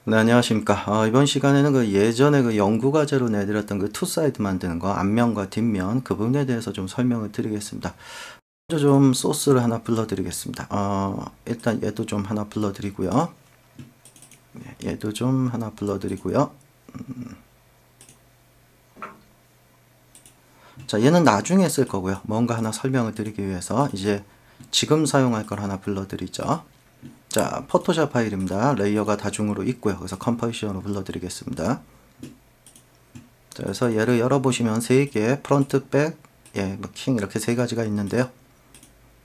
네, 안녕하십니까. 이번 시간에는 예전에 연구과제로 내드렸던 투사이드 만드는 거, 앞면과 뒷면, 그 부분에 대해서 좀 설명을 드리겠습니다. 먼저 좀 소스를 하나 불러드리겠습니다. 일단 얘도 좀 하나 불러드리고요. 얘도 좀 하나 불러드리고요. 자, 얘는 나중에 쓸 거고요. 뭔가 하나 설명을 드리기 위해서 이제 지금 사용할 걸 하나 불러드리죠. 자, 포토샵 파일입니다. 레이어가 다중으로 있고요. 그래서 컴포지션으로 불러드리겠습니다. 자, 그래서 얘를 열어보시면 3개, 프론트, 백, 킹 이렇게 3가지가 있는데요.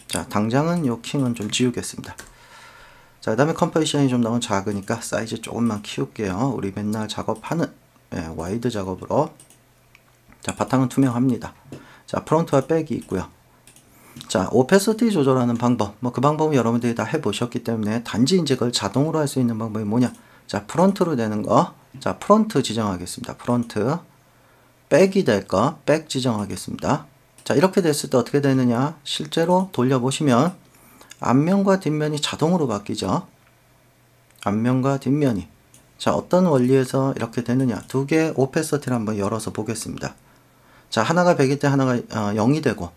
자, 당장은 요 킹은 좀 지우겠습니다. 자, 그 다음에 컴포지션이 좀 너무 작으니까 사이즈 조금만 키울게요. 우리 맨날 작업하는 와이드 작업으로. 자, 바탕은 투명합니다. 자, 프론트와 백이 있고요. 자, 오페시티 조절하는 방법, 그 방법은 여러분들이 다 해보셨기 때문에 단지 이제 그걸 자동으로 할 수 있는 방법이 뭐냐? 자, 프론트로 되는 거, 자, 프론트 지정하겠습니다. 프론트, 백이 될 거, 백 지정하겠습니다. 자, 이렇게 됐을 때 어떻게 되느냐? 실제로 돌려보시면 앞면과 뒷면이 자동으로 바뀌죠. 앞면과 뒷면이. 자, 어떤 원리에서 이렇게 되느냐? 두 개의 오페시티를 한번 열어서 보겠습니다. 자, 하나가 100일 때 하나가 0이 되고,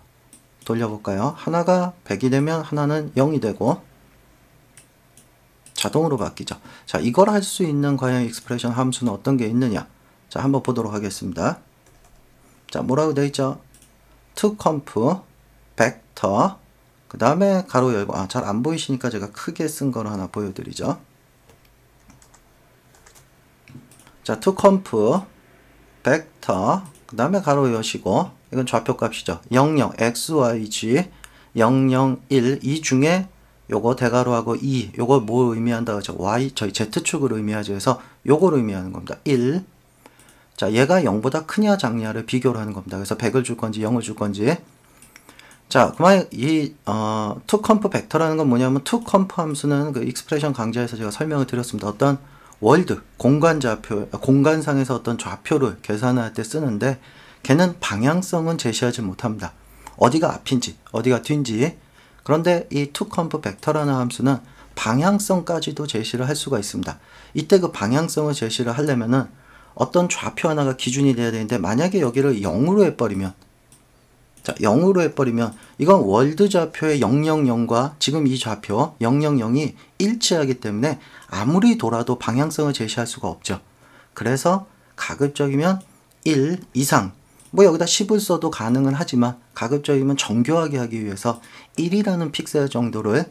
돌려볼까요? 하나가 100이 되면 하나는 0이 되고 자동으로 바뀌죠. 자, 이걸 할 수 있는 과연 익스프레션 함수는 어떤 게 있느냐? 자, 한번 보도록 하겠습니다. 자, 뭐라고 되어 있죠? toConf vector 그 다음에 가로 열고, 잘 안 보이시니까 제가 크게 쓴 거를 하나 보여드리죠. 자, toConf vector 그 다음에 가로 여시고, 이건 좌표 값이죠. 00 xyg 001 이 중에 요거 대괄호하고 2 요거 뭐 의미한다 그죠? y 저희 z축을 의미하죠. 그래서 요걸 의미하는 겁니다. 1. 자, 얘가 0보다 크냐 작냐를 비교를 하는 겁니다. 그래서 100을 줄 건지 0을 줄 건지. 자, 그만 이 toConf vector라는 건 뭐냐면 toConf 함수는 그 익스프레션 강좌에서 제가 설명을 드렸습니다. 어떤 월드 공간상에서 어떤 좌표를 계산할 때 쓰는데 걔는 방향성은 제시하지 못합니다. 어디가 앞인지 어디가 뒤인지. 그런데 이 toConf vector라는 함수는 방향성까지도 제시를 할 수가 있습니다. 이때 그 방향성을 제시를 하려면은 어떤 좌표 하나가 기준이 돼야 되는데, 만약에 여기를 0으로 해버리면, 자, 0으로 해버리면 이건 월드 좌표의 000과 지금 이 좌표 000이 일치하기 때문에 아무리 돌아도 방향성을 제시할 수가 없죠. 그래서 가급적이면 1 이상, 여기다 10을 써도 가능은 하지만 가급적이면 정교하게 하기 위해서 1이라는 픽셀 정도를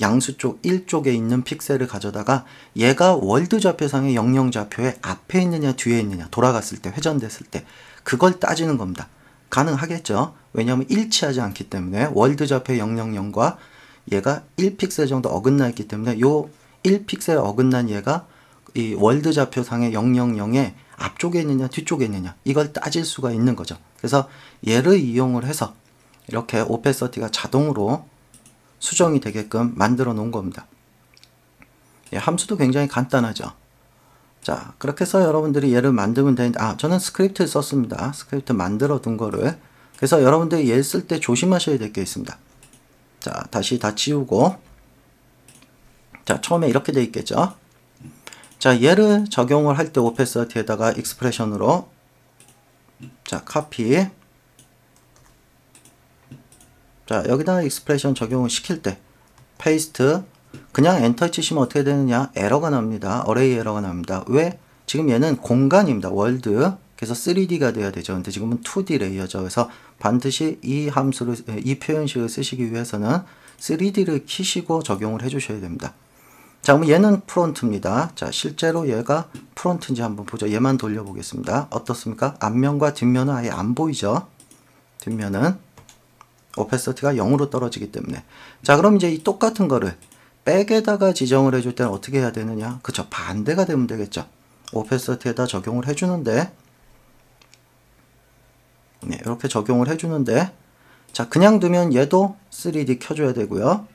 양수 쪽 1쪽에 있는 픽셀을 가져다가 얘가 월드 좌표상의 00 좌표의 앞에 있느냐 뒤에 있느냐, 돌아갔을 때 회전됐을 때 그걸 따지는 겁니다. 가능하겠죠. 왜냐하면 일치하지 않기 때문에 월드 좌표의 000과 얘가 1픽셀 정도 어긋나 있기 때문에 요 1픽셀 어긋난 얘가 이 월드 좌표상의 000의 앞쪽에 있느냐 뒤쪽에 있느냐 이걸 따질 수가 있는 거죠. 그래서 얘를 이용을 해서 이렇게 오페시티가 자동으로 수정이 되게끔 만들어 놓은 겁니다. 함수도 굉장히 간단하죠. 자, 그렇게 해서 여러분들이 얘를 만들면 되는데, 저는 스크립트를 썼습니다. 스크립트 만들어 둔 거를. 그래서 여러분들이 얘 쓸 때 조심하셔야 될 게 있습니다. 자, 다시 다 지우고, 자, 처음에 이렇게 돼 있겠죠. 자, 얘를 적용을 할 때 오페시티에다가 익스프레션으로, 자, 카피. 자, 여기다 익스프레션 적용을 시킬 때 페이스트, 그냥 엔터 치시면 어떻게 되느냐? 에러가 납니다. 어레이 에러가 납니다. 왜? 지금 얘는 공간입니다. 월드. 그래서 3D가 돼야 되죠. 근데 지금은 2D 레이어죠. 그래서 반드시 이 함수를, 이 표현식을 쓰시기 위해서는 3D를 키시고 적용을 해주셔야 됩니다. 자, 그럼 얘는 프론트입니다. 자, 실제로 얘가 프론트인지 한번 보죠. 얘만 돌려보겠습니다. 어떻습니까? 앞면과 뒷면은 아예 안 보이죠? 뒷면은 오페시티가 0으로 떨어지기 때문에. 자, 그럼 이제 이 똑같은 거를 백에다가 지정을 해줄 때는 어떻게 해야 되느냐? 그쵸, 반대가 되면 되겠죠. 오페시티에다 적용을 해주는데, 이렇게 적용을 해주는데, 자, 그냥 두면 얘도 3D 켜줘야 되고요.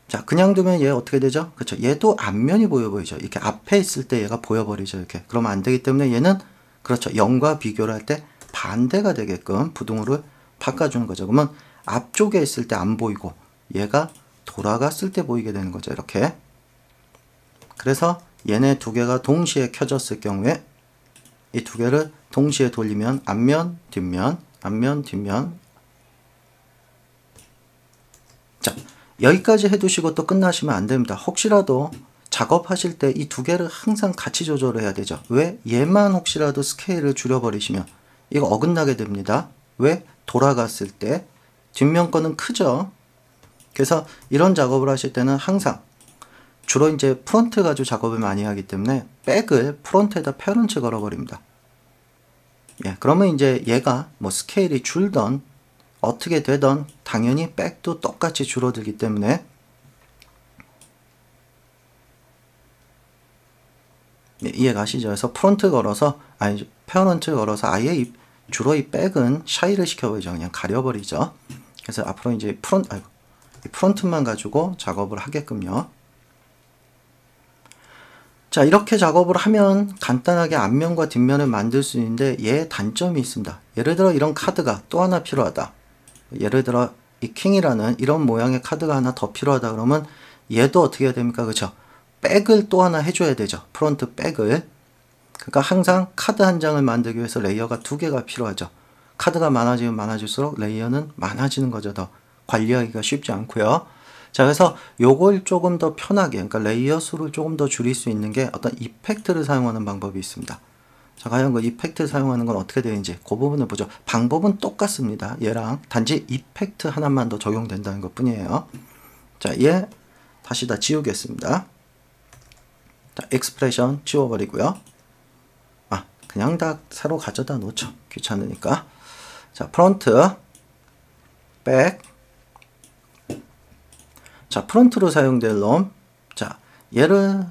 자, 그냥 두면 얘 어떻게 되죠? 그쵸, 얘도 앞면이 보이죠. 이렇게 앞에 있을 때 얘가 보여버리죠. 이렇게. 그러면 안 되기 때문에 얘는, 그렇죠, 0과 비교를 할 때 반대가 되게끔 부등호를 바꿔주는 거죠. 그러면 앞쪽에 있을 때 안 보이고 얘가 돌아갔을 때 보이게 되는 거죠. 이렇게. 그래서 얘네 두 개가 동시에 켜졌을 경우에 이 두 개를 동시에 돌리면 앞면, 뒷면, 앞면, 뒷면. 자, 여기까지 해두시고 또 끝나시면 안 됩니다. 혹시라도 작업하실 때 이 두 개를 항상 같이 조절을 해야 되죠. 왜? 얘만 혹시라도 스케일을 줄여버리시면 이거 어긋나게 됩니다. 왜? 돌아갔을 때 뒷면 거는 크죠. 그래서 이런 작업을 하실 때는 항상 주로 이제 프론트 가지고 작업을 많이 하기 때문에 백을 프론트에다 페어런츠 걸어버립니다. 예, 그러면 이제 얘가 뭐 스케일이 줄던 어떻게 되던 당연히 백도 똑같이 줄어들기 때문에 예, 이해가시죠? 그래서 프론트 걸어서 아니 페어런트 걸어서 아예 주로 이 백은 샤이를 시켜버리죠. 그냥 가려버리죠. 그래서 앞으로 이제 프론트만 가지고 작업을 하게끔요. 자, 이렇게 작업을 하면 간단하게 앞면과 뒷면을 만들 수 있는데 얘의 단점이 있습니다. 예를 들어 이런 카드가 또 하나 필요하다. 예를 들어 이 킹이라는 이런 모양의 카드가 하나 더 필요하다 그러면 얘도 어떻게 해야 됩니까? 그렇죠? 백을 또 하나 해줘야 되죠. 프론트 백을. 그러니까 항상 카드 한 장을 만들기 위해서 레이어가 두 개가 필요하죠. 카드가 많아지면 많아질수록 레이어는 많아지는 거죠. 더 관리하기가 쉽지 않고요. 자, 그래서 요걸 조금 더 편하게, 그러니까 레이어 수를 조금 더 줄일 수 있는 게 어떤 이펙트를 사용하는 방법이 있습니다. 자, 과연 그 이펙트 사용하는 건 어떻게 되는지 그 부분을 보죠. 방법은 똑같습니다. 얘랑 단지 이펙트 하나만 더 적용된다는 것 뿐이에요. 자, 얘 다시 다 지우겠습니다. 자, 익스프레션 지워버리고요. 그냥 다 새로 가져다 놓죠. 귀찮으니까. 자, 프론트, 백. 자, 프론트로 사용될 놈. 자, 얘를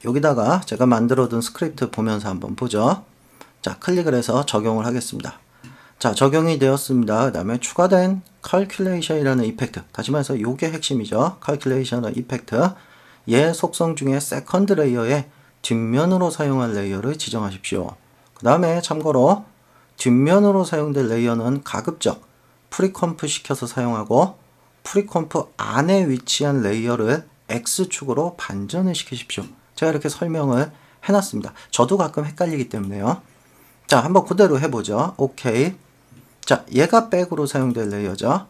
여기다가 제가 만들어둔 스크립트 보면서 한번 보죠. 자, 클릭을 해서 적용을 하겠습니다. 자, 적용이 되었습니다. 그 다음에 추가된 calculation이라는 이펙트. 다시 말해서 요게 핵심이죠. calculation이라는 이펙트. 얘 속성 중에 세컨드 레이어에 뒷면으로 사용할 레이어를 지정하십시오. 그 다음에 참고로 뒷면으로 사용될 레이어는 가급적 프리컴프 시켜서 사용하고 프리컴프 안에 위치한 레이어를 X축으로 반전을 시키십시오. 제가 이렇게 설명을 해놨습니다. 저도 가끔 헷갈리기 때문에요. 자, 한번 그대로 해보죠. 오케이. 자, 얘가 백으로 사용될 레이어죠.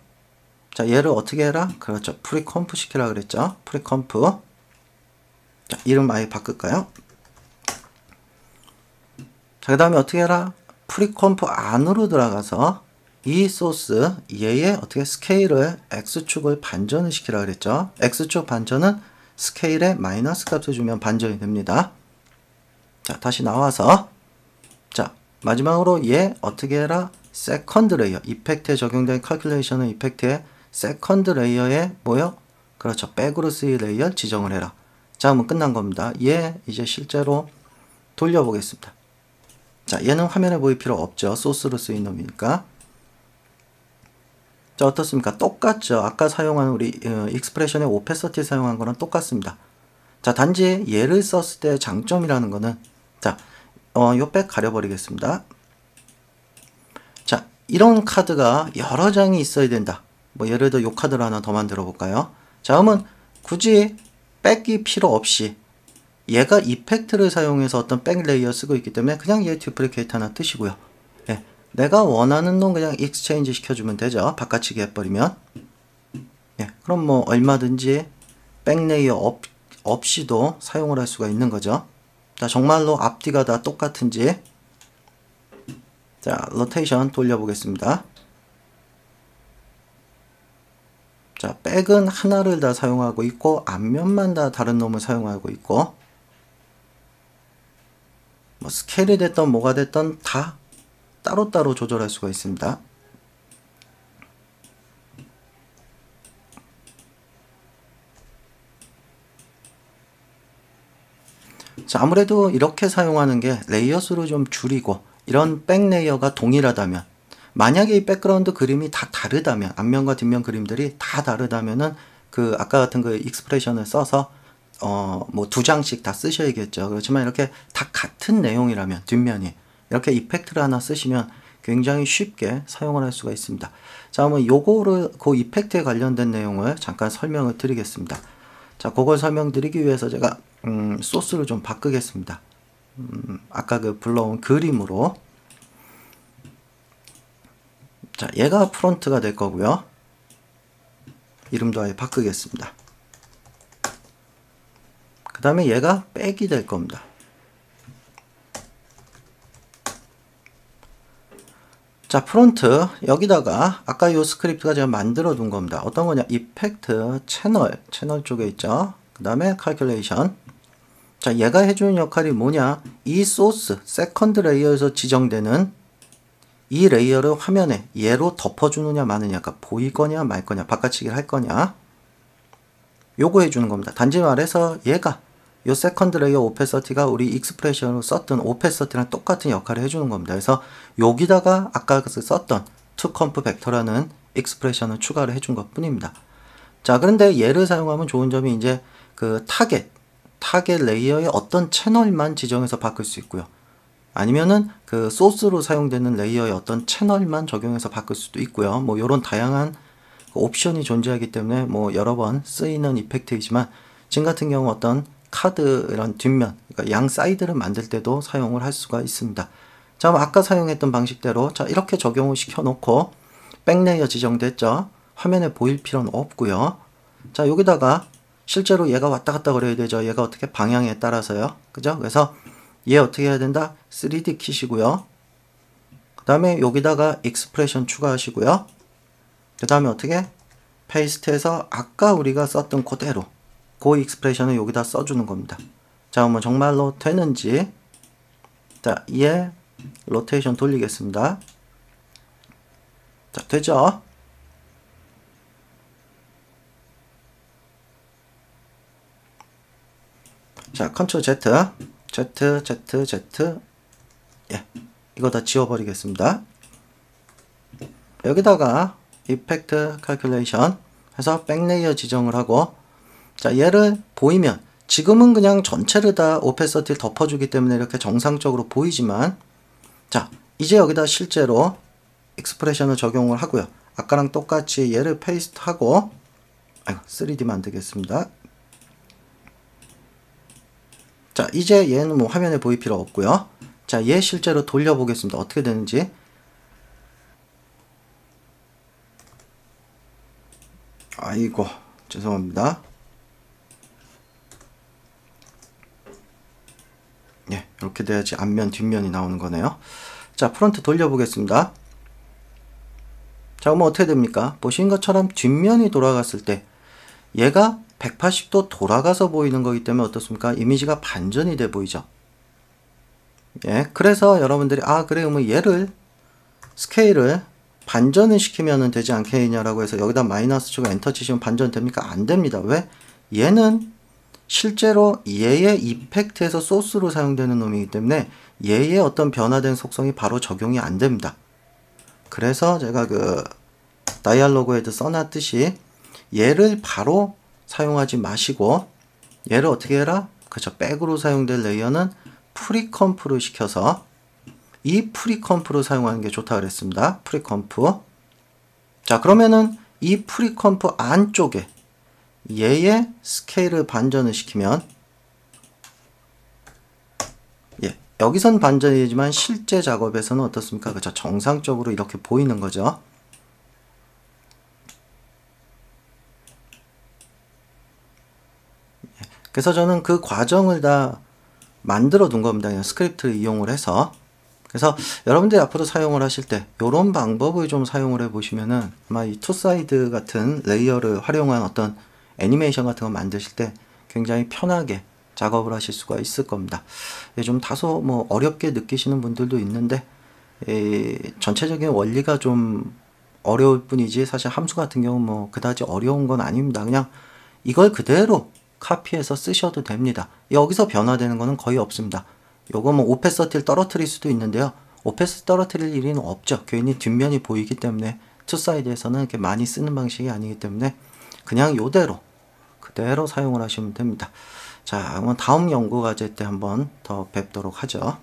자, 얘를 어떻게 해라? 그렇죠. 프리컴프 시키라 그랬죠. 프리컴프. 자, 이름 아예 바꿀까요? 자, 그 다음에 어떻게 해라? 프리컴프 안으로 들어가서 이 소스 얘의 어떻게 스케일을 X축을 반전을 시키라 그랬죠. X축 반전은 스케일에 마이너스 값을 주면 반전이 됩니다. 자, 다시 나와서 자, 마지막으로 얘 어떻게 해라? 세컨드 레이어 이펙트에 적용된 calculation은 이펙트에 세컨드 레이어에 뭐요? 그렇죠. 백으로 쓰일 레이어 지정을 해라. 자, 그러면 끝난 겁니다. 얘 이제 실제로 돌려보겠습니다. 자, 얘는 화면에 보일 필요 없죠. 소스로 쓰인 놈이니까. 자, 어떻습니까? 똑같죠. 아까 사용한 우리 익스프레션의 오페서티 사용한 거랑 똑같습니다. 자, 단지 얘를 썼을 때 장점이라는 거는 자, 요 백 가려버리겠습니다. 자, 이런 카드가 여러 장이 있어야 된다. 뭐 예를 들어 요 카드를 하나 더 만들어 볼까요? 자, 그러면 굳이 백이 필요 없이 얘가 이펙트를 사용해서 어떤 백 레이어 쓰고 있기 때문에 그냥 얘 듀플리케이트 하나 뜨시고요. 예, 내가 원하는 놈 그냥 익스체인지 시켜주면 되죠. 바꿔치기 해버리면. 예, 그럼 뭐 얼마든지 백 레이어 없이도 사용을 할 수가 있는 거죠. 자, 정말로 앞뒤가 다 똑같은지 자, 로테이션 돌려보겠습니다. 자, 백은 하나를 다 사용하고 있고 앞면만 다 다른 놈을 사용하고 있고 뭐 스케일이 됐던 뭐가 됐던 다 따로따로 조절할 수가 있습니다. 자, 아무래도 이렇게 사용하는 게 레이어 수를 좀 줄이고 이런 백 레이어가 동일하다면 만약에 이 백그라운드 그림이 다 다르다면 앞면과 뒷면 그림들이 다 다르다면은 그 아까 같은 그 익스프레션을 써서 뭐 두 장씩 다 쓰셔야겠죠. 그렇지만 이렇게 다 같은 내용이라면 뒷면이 이렇게 이펙트를 하나 쓰시면 굉장히 쉽게 사용을 할 수가 있습니다. 자, 그러면 요거를 그 이펙트에 관련된 내용을 잠깐 설명을 드리겠습니다. 자, 그걸 설명드리기 위해서 제가 소스를 좀 바꾸겠습니다. 아까 그 불러온 그림으로. 자, 얘가 프론트가 될 거고요. 이름도 아예 바꾸겠습니다. 그 다음에 얘가 백이 될 겁니다. 자, 프론트 여기다가 아까 요 스크립트가 제가 만들어 둔 겁니다. 어떤 거냐? 이펙트 채널 쪽에 있죠. 그 다음에 calculation. 자, 얘가 해주는 역할이 뭐냐? 이 소스 세컨드 레이어에서 지정되는 이 레이어를 화면에 얘로 덮어주느냐 마느냐가 보이거냐 말 거냐 바꿔치기를 할 거냐 요거 해주는 겁니다. 단지 말해서 얘가 요 세컨드 레이어 오페서티가 우리 익스프레션으로 썼던 오페서티랑 똑같은 역할을 해주는 겁니다. 그래서 여기다가 아까 썼던 toConf 벡터라는 익스프레션을 추가를 해준 것 뿐입니다. 자, 그런데 얘를 사용하면 좋은 점이 이제 그 타겟 레이어의 어떤 채널만 지정해서 바꿀 수 있고요. 아니면은 그 소스로 사용되는 레이어의 어떤 채널만 적용해서 바꿀 수도 있고요. 뭐 요런 다양한 옵션이 존재하기 때문에 뭐 여러 번 쓰이는 이펙트이지만 지금 같은 경우 어떤 카드 이런 뒷면 그러니까 양 사이드를 만들 때도 사용을 할 수가 있습니다. 자, 아까 사용했던 방식대로 자 이렇게 적용을 시켜 놓고 백레이어 지정됐죠. 화면에 보일 필요는 없고요. 자, 여기다가 실제로 얘가 왔다 갔다 그래야 되죠. 얘가 어떻게 방향에 따라서요. 그죠? 그래서 얘 어떻게 해야 된다? 3D 키시고요. 그 다음에 여기다가 익스프레션 추가하시고요. 그 다음에 어떻게? 페이스트해서 아까 우리가 썼던 그대로 그 익스프레션을 여기다 써주는 겁니다. 자, 그러면 정말로 되는지 자, 얘 로테이션 돌리겠습니다. 자, 되죠? 자, 컨트롤 Z 예, 이거 다 지워버리겠습니다. 여기다가 이펙트 calculation 해서 백레이어 지정을 하고 자, 얘를 보이면 지금은 그냥 전체를 다 오페서티를 덮어주기 때문에 이렇게 정상적으로 보이지만 자, 이제 여기다 실제로 익스프레션을 적용을 하고요. 아까랑 똑같이 얘를 페이스트하고 3D 만들겠습니다. 자, 이제 얘는 뭐 화면에 보일 필요 없고요. 자, 얘 실제로 돌려보겠습니다. 어떻게 되는지. 아이고, 죄송합니다. 예, 이렇게 돼야지 앞면, 뒷면이 나오는 거네요. 자, 프론트 돌려보겠습니다. 자, 그러면 어떻게 됩니까? 보신 것처럼 뒷면이 돌아갔을 때 얘가 180도 돌아가서 보이는 거기 때문에 어떻습니까? 이미지가 반전이 돼 보이죠. 예, 그래서 여러분들이 그래요, 뭐 얘를 스케일을 반전을 시키면 되지 않겠냐라고 해서 여기다 마이너스 치고 엔터 치시면 반전 됩니까? 안 됩니다. 왜? 얘는 실제로 얘의 이펙트에서 소스로 사용되는 놈이기 때문에 얘의 어떤 변화된 속성이 바로 적용이 안 됩니다. 그래서 제가 그 다이얼로그에도 써놨듯이 얘를 바로 사용하지 마시고 얘를 어떻게 해라? 그쵸, 백으로 사용될 레이어는 프리컴프로 시켜서 이 프리컴프로 사용하는 게 좋다 그랬습니다. 프리컴프. 자, 그러면은 이 프리컴프 안쪽에 얘의 스케일을 반전을 시키면 예, 여기선 반전이지만 실제 작업에서는 어떻습니까? 그쵸, 정상적으로 이렇게 보이는 거죠. 그래서 저는 그 과정을 다 만들어 둔 겁니다. 그냥 스크립트를 이용을 해서. 그래서 여러분들이 앞으로 사용을 하실 때 이런 방법을 좀 사용을 해 보시면은 아마 이 투사이드 같은 레이어를 활용한 어떤 애니메이션 같은 거 만드실 때 굉장히 편하게 작업을 하실 수가 있을 겁니다. 좀 다소 뭐 어렵게 느끼시는 분들도 있는데 전체적인 원리가 좀 어려울 뿐이지 사실 함수 같은 경우는 뭐 그다지 어려운 건 아닙니다. 그냥 이걸 그대로 카피해서 쓰셔도 됩니다. 여기서 변화되는 거는 거의 없습니다. 요거 뭐 오페서티를 떨어뜨릴 수도 있는데요. 오페서티 떨어뜨릴 일은 없죠. 괜히 뒷면이 보이기 때문에 투사이드에서는 이렇게 많이 쓰는 방식이 아니기 때문에 그냥 요대로 그대로 사용을 하시면 됩니다. 자, 그러면 다음 연구 과제 때 한번 더 뵙도록 하죠.